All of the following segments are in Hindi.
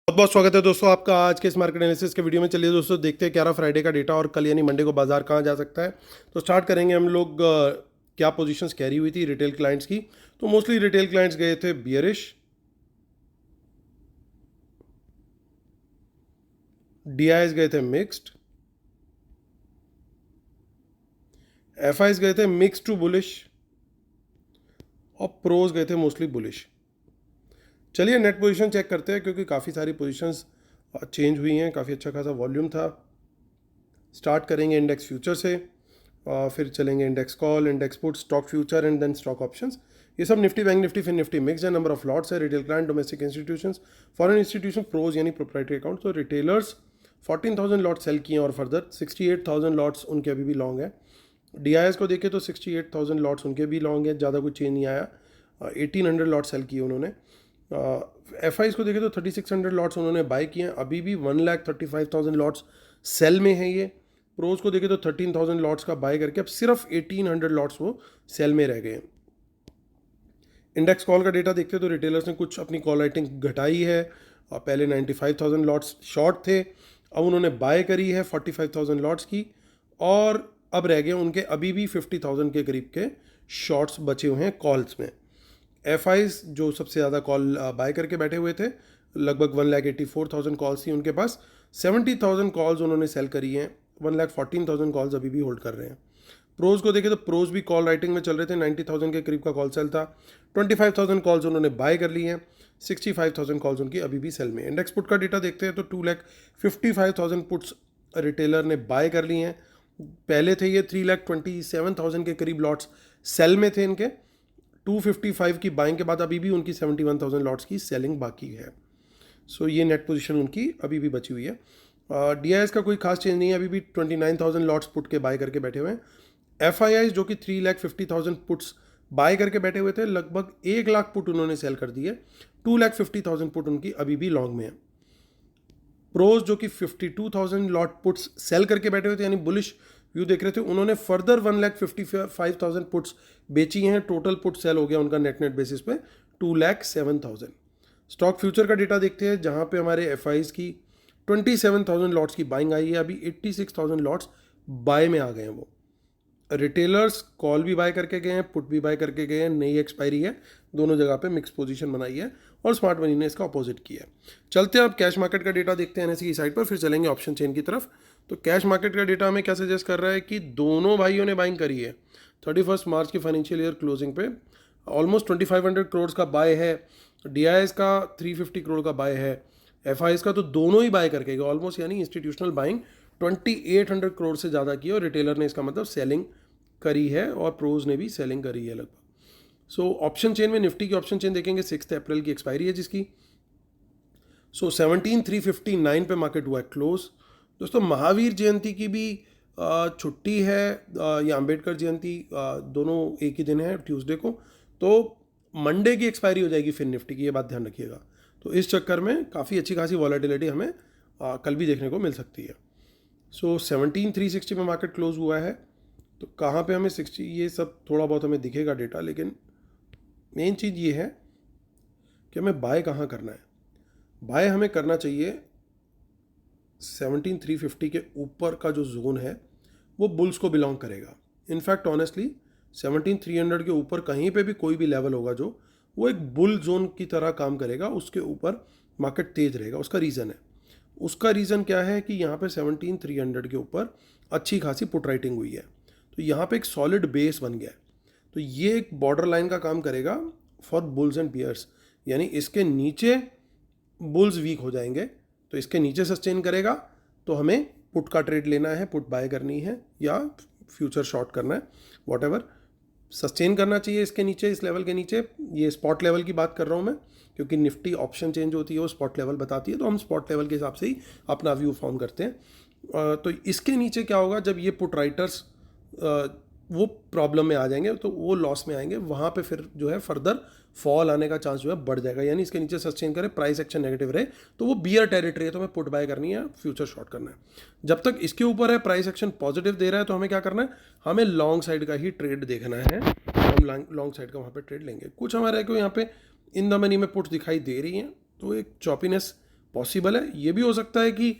बहुत बहुत स्वागत है दोस्तों आपका आज के इस मार्केट एनालिसिस के वीडियो में। चलिए दोस्तों देखते हैं क्या रहा फ्राइडे का डेटा और कल यानी मंडे को बाजार कहाँ जा सकता है। तो स्टार्ट करेंगे हम लोग क्या पोजीशंस कैरी हुई थी रिटेल क्लाइंट्स की। तो मोस्टली रिटेल क्लाइंट्स गए थे बियरिश, डीआईएस गए थे मिक्स्ड, एफआईएस गए थे मिक्स टू बुलिश और प्रोज गए थे मोस्टली बुलिश। चलिए नेट पोजीशन चेक करते हैं क्योंकि काफ़ी सारी पोजीशंस चेंज हुई हैं, काफ़ी अच्छा खासा वॉल्यूम था। स्टार्ट करेंगे इंडेक्स फ्यूचर से और फिर चलेंगे index call, index put, stock future and then stock options. ये सब निफ्टी, बैंक निफ्टी, फिर निफ्टी मिक्स है। नंबर ऑफ लॉट्स है, retail client, domestic institutions, foreign institution, pros यानी प्रोप्राइटरी अकाउंट। तो रिटेलर्स 14,000 लॉट सेल किए हैं और फर्दर 68,000 लॉट्स उनके अभी भी लॉन्ग है। डीआईएस को देखें तो 68,000 लॉट्स उनके भी लॉन्ग है, ज़्यादा कुछ चेंज नहीं आया। 1800 लॉट सेल किए उन्होंने। एफ आई को देखें तो 3600 लॉट्स उन्होंने बाय किए हैं, अभी भी 1,35,000 लॉट्स सेल में है ये। प्रोज को देखें तो 13,000 लॉट्स का बाय करके अब सिर्फ 1800 लॉट्स वो सेल में रह गए हैं। इंडेक्स कॉल का डेटा देखते तो रिटेलर्स ने कुछ अपनी कॉल राइटिंग घटाई है। पहले 95,000 लॉट्स शॉर्ट थे, अब उन्होंने बाय करी है 45,000 लॉट्स की और अब रह गए उनके अभी भी 50,000 के करीब के शॉर्ट्स बचे हुए हैं कॉल्स में। एफ आईज जो सबसे ज़्यादा कॉल बाय करके बैठे हुए थे, लगभग 1,84,000 कॉल्स थी उनके पास, 70,000 कॉल्स उन्होंने सेल करी हैं, 1,14,000 कॉल्स अभी भी होल्ड कर रहे हैं। प्रोज को देखें तो प्रोज भी कॉल राइटिंग में चल रहे थे, 90,000 के करीब का कॉल सेल था, 25,000 कॉल्स उन्होंने बाय कर ली हैं, 65,000 कॉल्स उनकी अभी भी सेल में। इंडेक्स पुट का डेटा देखते हैं तो 2,55,000 पुट्स रिटेलर ने बाय कर ली हैं। पहले थे ये 3,27,000 के करीब लॉट्स सेल में थे इनके। 255 की बाइंग के बाद अभी भी उनकी 71,000 लॉट्स की सेलिंग बाकी है। सो ये नेट पोजीशन उनकी अभी भी बची हुई है। डीआईएस का कोई खास चेंज नहीं है, अभी भी 29,000 लॉट्स पुट के बाय करके बैठे हुए हैं। एफआईआई जो कि 3,50,000 पुट्स बाय करके बैठे हुए थे, लगभग 1 लाख पुट उन्होंने सेल कर दिए, 2,50,000 पुट उनकी अभी भी लॉन्ग में है। प्रोज जो कि 52,000 लॉट पुट्स सेल करके बैठे हुए थे यानी बुलिश व्यू देख रहे थे, उन्होंने फर्दर 1,55,000 पुट्स बेची हैं। टोटल पुट सेल हो गया उनका नेट बेसिस पे 2,07,000। स्टॉक फ्यूचर का डेटा देखते हैं जहां पे हमारे एफ की 27,000 लॉट्स की बाइंग आई है, अभी 86,000 लॉट्स बाय में आ गए हैं वो। रिटेलर्स कॉल भी बाय करके गए हैं, पुट भी बाय करके गए हैं, नई एक्सपायरी है, दोनों जगह पे मिक्स पोजीशन बनाई है और स्मार्ट मनी ने इसका अपोजिट किया है। चलते हैं अब कैश मार्केट का डेटा देखते हैं एनएसई की साइड पर, फिर चलेंगे ऑप्शन चेन की तरफ। तो कैश मार्केट का डेटा हमें क्या सजेस्ट कर रहा है कि दोनों भाइयों ने बाइंग करी है 31 मार्च की फाइनेंशियल ईयर क्लोजिंग पे। ऑलमोस्ट 2,500 करोड़ का बाय है, डीआईएस का 350 करोड़ का बाय है, एफआईएस का तो दोनों ही बाय करके गए ऑलमोस्ट, यानी इंस्टीट्यूशनल बाइंग 2,800 करोड़ से ज़्यादा की और रिटेलर ने इसका मतलब सेलिंग करी है और प्रोज ने भी सेलिंग करी है लगभग। सो ऑप्शन चेन में निफ्टी की ऑप्शन चेन देखेंगे, 6 अप्रैल की एक्सपायरी है जिसकी। सो 17,359 पे मार्केट हुआ है क्लोज। दोस्तों महावीर जयंती की भी छुट्टी है, या अंबेडकर जयंती, दोनों एक ही दिन है ट्यूसडे को, तो मंडे की एक्सपायरी हो जाएगी फिर निफ्टी की, ये बात ध्यान रखिएगा। तो इस चक्कर में काफ़ी अच्छी खासी वॉलेटिलिटी हमें कल भी देखने को मिल सकती है। सो 17,360 पे मार्केट क्लोज हुआ है। तो कहाँ पे हमें 60, ये सब थोड़ा बहुत हमें दिखेगा डेटा, लेकिन मेन चीज़ ये है कि हमें बाय कहाँ करना है। बाय हमें करना चाहिए 17,350 के ऊपर का जो जोन है वो बुल्स को बिलोंग करेगा। इनफैक्ट ऑनेस्टली 17,300 के ऊपर कहीं पे भी कोई भी लेवल होगा जो वो एक बुल जोन की तरह काम करेगा, उसके ऊपर मार्केट तेज रहेगा। उसका रीज़न क्या है कि यहाँ पे 17,300 के ऊपर अच्छी खासी पुट राइटिंग हुई है, तो यहाँ पे एक सॉलिड बेस बन गया है। तो ये एक बॉर्डर लाइन का काम करेगा फॉर बुल्स एंड बियर्स, यानी इसके नीचे बुल्स वीक हो जाएंगे तो इसके नीचे सस्टेन करेगा, तो हमें पुट का ट्रेड लेना है, पुट बाय करनी है या फ्यूचर शॉर्ट करना है, वॉट सस्टेन करना चाहिए इसके नीचे, इस लेवल के नीचे। ये स्पॉट लेवल की बात कर रहा हूँ मैं, क्योंकि निफ्टी ऑप्शन चेंज होती है वो स्पॉट लेवल बताती है, तो हम स्पॉट लेवल के हिसाब से ही अपना व्यू फॉर्म करते हैं। तो इसके नीचे क्या होगा, जब ये पुट राइटर्स वो प्रॉब्लम में आ जाएंगे तो वो लॉस में आएंगे, वहाँ पे फिर जो है फर्दर फॉल आने का चांस जो है बढ़ जाएगा। यानी इसके नीचे सस्टेन करे, प्राइस एक्शन नेगेटिव रहे तो वो बियर टेरिटरी है, तो हमें पुट बाय करनी है, फ्यूचर शॉर्ट करना है। जब तक इसके ऊपर है, प्राइस एक्शन पॉजिटिव दे रहा है, तो हमें क्या करना है, हमें लॉन्ग साइड का ही ट्रेड देखना है, हम लॉन्ग साइड का वहाँ पे ट्रेड लेंगे। कुछ हमारे को यहाँ पे इन द मनी में पुट्स दिखाई दे रही हैं, तो एक चॉपीनेस पॉसिबल है। ये भी हो सकता है कि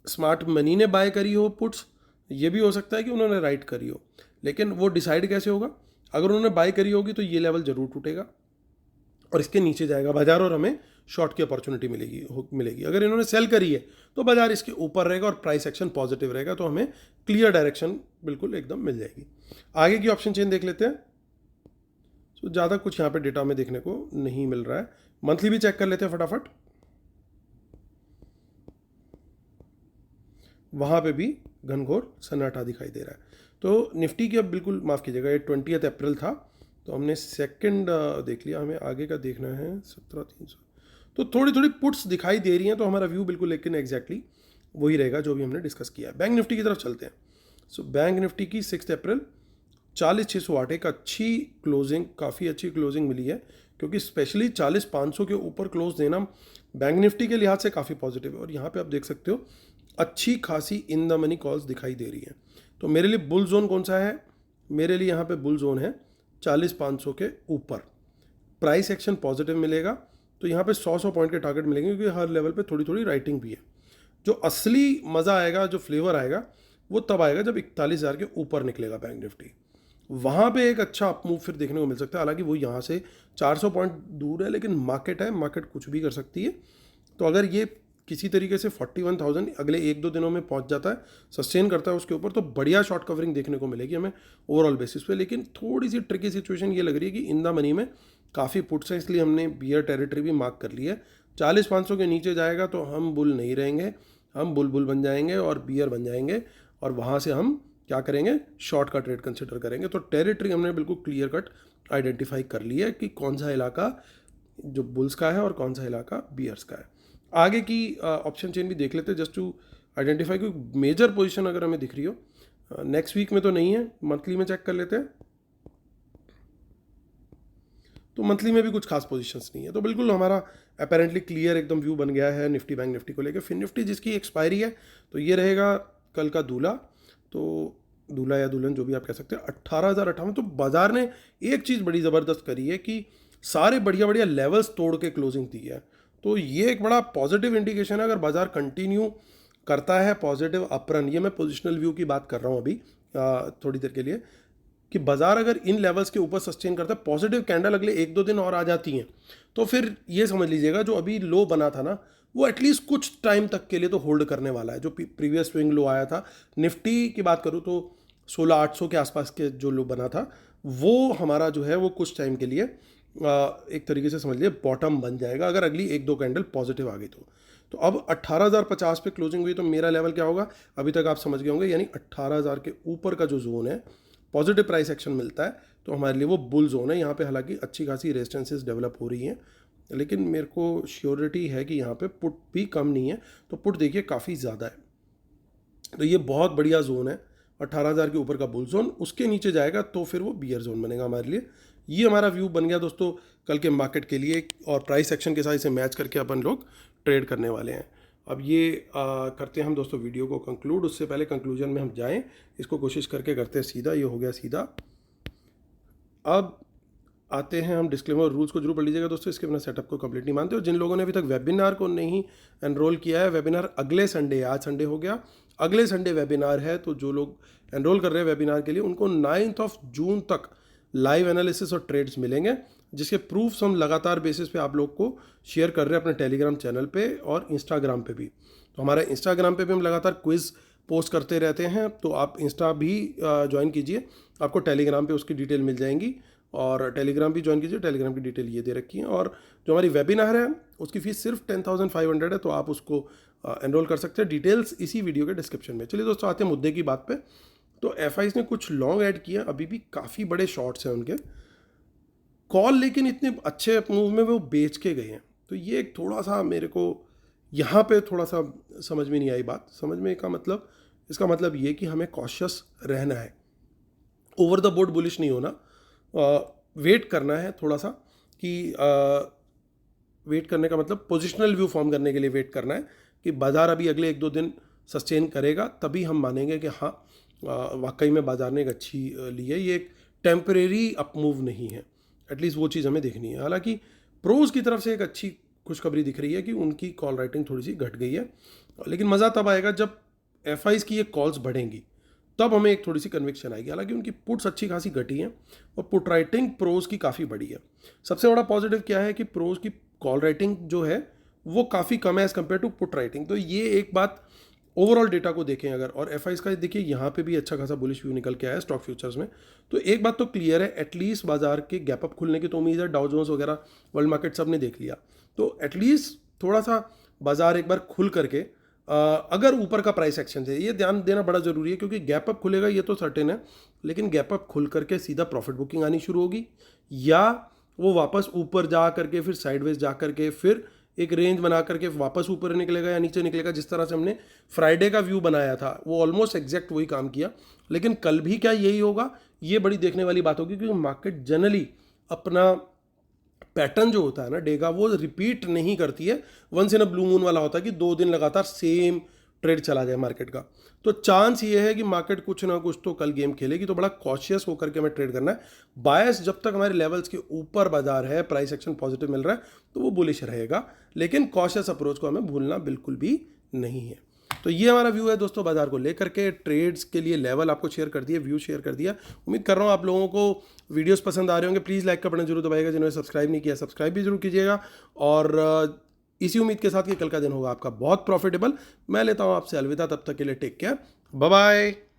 स्मार्ट मनी ने बाय करी हो पुट्स, ये भी हो सकता है कि उन्होंने राइट करी हो, लेकिन वो डिसाइड कैसे होगा? अगर उन्होंने बाय करी होगी तो ये लेवल जरूर टूटेगा और इसके नीचे जाएगा बाजार और हमें शॉर्ट की अपॉर्चुनिटी मिलेगी। अगर इन्होंने सेल करी है तो बाजार इसके ऊपर रहेगा और प्राइस एक्शन पॉजिटिव रहेगा, तो हमें क्लियर डायरेक्शन बिल्कुल एकदम मिल जाएगी। आगे की ऑप्शन चेन देख लेते हैं। तो ज़्यादा कुछ यहाँ पे डेटा में देखने को नहीं मिल रहा है। मंथली भी चेक कर लेते हैं फटाफट। वहाँ पे भी घनघोर सन्नाटा दिखाई दे रहा है। तो निफ्टी की अब बिल्कुल माफ़ कीजिएगा, ये 20 अप्रैल था तो हमने सेकंड देख लिया, हमें आगे का देखना है 17,300। तो थोड़ी थोड़ी पुट्स दिखाई दे रही हैं, तो हमारा व्यू बिल्कुल लेकिन एग्जैक्टली वही रहेगा जो भी हमने डिस्कस किया है। बैंक निफ्टी की तरफ चलते हैं। सो बैंक निफ्टी की 6 अप्रैल 40,608 एक अच्छी क्लोजिंग, काफ़ी अच्छी क्लोजिंग मिली है, क्योंकि स्पेशली 40,500 के ऊपर क्लोज देना बैंक निफ्टी के लिहाज से काफ़ी पॉजिटिव है। और यहाँ पे आप देख सकते हो अच्छी खासी इन द मनी कॉल्स दिखाई दे रही हैं। तो मेरे लिए बुल जोन कौन सा है? मेरे लिए यहाँ पे बुल जोन है 40,500 के ऊपर। प्राइस एक्शन पॉजिटिव मिलेगा तो यहाँ पे 100 पॉइंट के टारगेट मिलेंगे, क्योंकि हर लेवल पे थोड़ी थोड़ी राइटिंग भी है। जो असली मज़ा आएगा, जो फ्लेवर आएगा, वो तब आएगा जब 41,000 के ऊपर निकलेगा बैंक निफ्टी। वहाँ पे एक अच्छा अप मूव फिर देखने को मिल सकता है। हालांकि वो यहाँ से 400 पॉइंट दूर है, लेकिन मार्केट है, मार्केट कुछ भी कर सकती है। तो अगर ये किसी तरीके से 41,000 अगले 1-2 दिनों में पहुंच जाता है, सस्टेन करता है उसके ऊपर, तो बढ़िया शॉर्ट कवरिंग देखने को मिलेगी हमें ओवरऑल बेसिस पे। लेकिन थोड़ी सी ट्रिकी सिचुएशन ये लग रही है कि इन द मनी में काफ़ी पुट्स हैं, इसलिए हमने बियर टेरिटरी भी मार्क कर ली है। 40,500 के नीचे जाएगा तो हम बुल नहीं रहेंगे, हम बुल बन जाएंगे और बियर बन जाएंगे, और वहाँ से हम क्या करेंगे? शॉर्ट का ट्रेड कंसिडर करेंगे। तो टेरिटरी हमने बिल्कुल क्लियर कट आइडेंटिफाई कर लिया है कि कौन सा इलाका जो बुल्स का है और कौन सा इलाका बियर्स का है। आगे की ऑप्शन चेन भी देख लेते हैं जस्ट टू आइडेंटिफाई कोई मेजर पोजीशन अगर हमें दिख रही हो। नेक्स्ट वीक में तो नहीं है, मंथली में चेक कर लेते हैं। तो मंथली में भी कुछ खास पोजीशंस नहीं है। तो बिल्कुल हमारा अपेरेंटली क्लियर एकदम व्यू बन गया है निफ्टी बैंक निफ्टी को लेकर। फिर निफ्टी जिसकी एक्सपायरी है तो ये रहेगा कल का दूल्हा, तो दूल्हा या दुल्हन जो भी आप कह सकते हैं, 18,058। तो बाजार ने एक चीज़ बड़ी ज़बरदस्त करी है कि सारे बढ़िया बढ़िया लेवल्स तोड़ के क्लोजिंग दी है। तो ये एक बड़ा पॉजिटिव इंडिकेशन है। अगर बाजार कंटिन्यू करता है पॉजिटिव अपरन, ये मैं पोजिशनल व्यू की बात कर रहा हूँ अभी थोड़ी देर के लिए, कि बाजार अगर इन लेवल्स के ऊपर सस्टेन करता है, पॉजिटिव कैंडल अगले 1-2 दिन और आ जाती हैं, तो फिर ये समझ लीजिएगा जो अभी लो बना था ना, वो एटलीस्ट कुछ टाइम तक के लिए तो होल्ड करने वाला है। जो प्रीवियस स्विंग लो आया था, निफ्टी की बात करूँ तो 16,800 के आसपास के जो लो बना था, वो हमारा जो है वो कुछ टाइम के लिए एक तरीके से समझ लिए बॉटम बन जाएगा, अगर अगली 1-2 कैंडल पॉजिटिव आ गई तो अब 18,050 पे क्लोजिंग हुई, तो मेरा लेवल क्या होगा अभी तक आप समझ गए होंगे, यानी 18,000 के ऊपर का जो जोन है, पॉजिटिव प्राइस एक्शन मिलता है तो हमारे लिए वो बुल जोन है। यहाँ पे हालांकि अच्छी खासी रेजिस्टेंसेस डेवलप हो रही हैं, लेकिन मेरे को श्योरिटी है कि यहाँ पे पुट भी कम नहीं है। तो पुट देखिए काफ़ी ज़्यादा है, तो ये बहुत बढ़िया जोन है 18,000 के ऊपर का बुल जोन। उसके नीचे जाएगा तो फिर वो बियर जोन बनेगा हमारे लिए। ये हमारा व्यू बन गया दोस्तों कल के मार्केट के लिए, और प्राइस एक्शन के साथ इसे मैच करके अपन लोग ट्रेड करने वाले हैं। अब ये करते हैं हम दोस्तों वीडियो को कंक्लूड। उससे पहले कंक्लूजन में हम जाएं, इसको कोशिश करके करते हैं सीधा। ये हो गया सीधा। अब आते हैं हम डिस्क्लेमर रूल्स को जरूर पढ़ लीजिएगा दोस्तों, इसके बिना सेटअप को कंप्लीट नहीं मानते। और जिन लोगों ने अभी तक वेबिनार को नहीं एनरोल किया है, वेबिनार अगले संडे, आज संडे हो गया, अगले संडे वेबिनार है। तो जो लोग एनरोल कर रहे हैं वेबिनार के लिए, उनको 9 जून तक लाइव एनालिसिस और ट्रेड्स मिलेंगे, जिसके प्रूफ्स हम लगातार बेसिस पे आप लोग को शेयर कर रहे हैं अपने टेलीग्राम चैनल पे और इंस्टाग्राम पे भी। तो हमारे इंस्टाग्राम पे भी हम लगातार क्विज पोस्ट करते रहते हैं, तो आप इंस्टा भी ज्वाइन कीजिए, आपको टेलीग्राम पे उसकी डिटेल मिल जाएंगी। और टेलीग्राम भी ज्वाइन कीजिए, टेलीग्राम की डिटेल ये दे रखी है। और जो हमारी वेबिनार है उसकी फ़ीस सिर्फ 10,500 है, तो आप उसको एनरोल कर सकते हैं। डिटेल्स इसी वीडियो के डिस्क्रिप्शन में। चलिए दोस्तों आते हैं मुद्दे की बात पे। तो एफआईज ने कुछ लॉन्ग ऐड किया, अभी भी काफ़ी बड़े शॉर्ट्स हैं उनके कॉल, लेकिन इतने अच्छे मूव में वो बेच के गए हैं। तो ये एक थोड़ा सा मेरे को यहाँ पे थोड़ा सा समझ में नहीं आई बात। समझ में का मतलब, इसका मतलब ये कि हमें कॉशियस रहना है, ओवर द बोर्ड बुलिश नहीं होना, वेट करना है थोड़ा सा। कि वेट करने का मतलब पोजिशनल व्यू फॉर्म करने के लिए वेट करना है कि बाजार अभी अगले 1-2 दिन सस्टेन करेगा, तभी हम मानेंगे कि हाँ वाकई में बाजार ने एक अच्छी ली है, ये एक टेम्परेरी अप मूव नहीं है। एटलीस्ट वो चीज़ हमें देखनी है। हालांकि प्रोज की तरफ से एक अच्छी खुशखबरी दिख रही है कि उनकी कॉल राइटिंग थोड़ी सी घट गई है, लेकिन मज़ा तब आएगा जब एफआईज की ये कॉल्स बढ़ेंगी, तब हमें एक थोड़ी सी कन्विक्शन आएगी। हालांकि उनकी पुट्स अच्छी खासी घटी हैं और पुट राइटिंग प्रोज की काफ़ी बड़ी है। सबसे बड़ा पॉजिटिव क्या है कि प्रोज की कॉल राइटिंग जो है वो काफ़ी कम है as compared to put writing. तो ये एक बात ओवरऑल डेटा को देखें अगर, और एफ का देखिए यहाँ पे भी अच्छा खासा बुलिश व्यू निकल के आया है स्टॉक फ्यूचर्स में। तो एक बात तो क्लियर है, एटलीस्ट बाजार के गैप अप खुलने की तो उम्मीद है। डाउ जोन्स वगैरह वर्ल्ड मार्केट सब ने देख लिया, तो एटलीस्ट थोड़ा सा बाजार एक बार खुल करके अगर ऊपर का प्राइस एक्शन है, ये ध्यान देना बड़ा ज़रूरी है, क्योंकि गैप अप खुलेगा ये तो सर्टेन है, लेकिन गैप अप खुल करके सीधा प्रॉफिट बुकिंग आनी शुरू होगी, या वो वापस ऊपर जा करके फिर साइडवेज जा करके फिर एक रेंज बना करके वापस ऊपर निकलेगा या नीचे निकलेगा। जिस तरह से हमने फ्राइडे का व्यू बनाया था वो ऑलमोस्ट एग्जैक्ट वही काम किया। लेकिन कल भी क्या यही होगा, ये बड़ी देखने वाली बात होगी, क्योंकि मार्केट जनरली अपना पैटर्न जो होता है ना डे का, वो रिपीट नहीं करती है। Once in a blue moon वाला होता है कि 2 दिन लगातार सेम ट्रेड चला जाए मार्केट का। तो चांस ये है कि मार्केट कुछ ना कुछ तो कल गेम खेलेगी, तो बड़ा कॉशियस होकर के हमें ट्रेड करना है। बायस जब तक हमारे लेवल्स के ऊपर बाजार है, प्राइस एक्शन पॉजिटिव मिल रहा है, तो वो बुलिश रहेगा, लेकिन कॉशियस अप्रोच को हमें भूलना बिल्कुल भी नहीं है। तो ये हमारा व्यू है दोस्तों बाजार को लेकर के। ट्रेड्स के लिए लेवल आपको शेयर कर दिया, व्यू शेयर कर दिया। उम्मीद कर रहा हूँ आप लोगों को वीडियोस पसंद आ रहे होंगे। प्लीज़ लाइक का बटन जरूर दबाइएगा, जिन्होंने सब्सक्राइब नहीं किया सब्सक्राइब भी जरूर कीजिएगा। और इसी उम्मीद के साथ कि कल का दिन होगा आपका बहुत प्रॉफिटेबल। मैं लेता हूँ आपसे अलविदा, तब तक के लिए टेक केयर, बाय बाय।